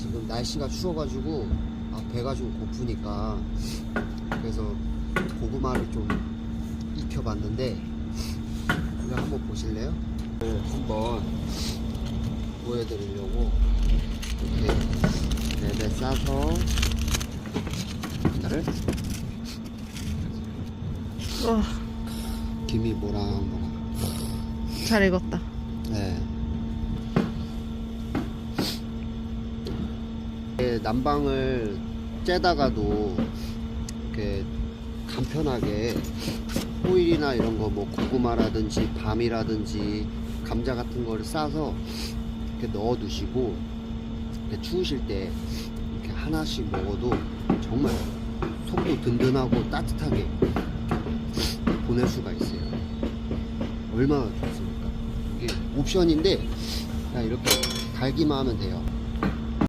지금 날씨가 추워가지고 배가 좀 고프니까 그래서 고구마를 좀 익혀봤는데 이거 한번 보실래요? 한번 보여드리려고 이렇게 랩에 싸서 이거를 김이 모락모락 잘 익었다. 네. 난방을 쬐다가도 이렇게 간편하게 호일이나 이런 거 뭐 고구마라든지 밤이라든지 감자 같은 거를 싸서 이렇게 넣어 두시고 이렇게 추우실 때 이렇게 하나씩 먹어도 정말 속도 든든하고 따뜻하게 보낼 수가 있어요. 얼마나 좋습니까? 이게 옵션인데 그냥 이렇게 달기만 하면 돼요.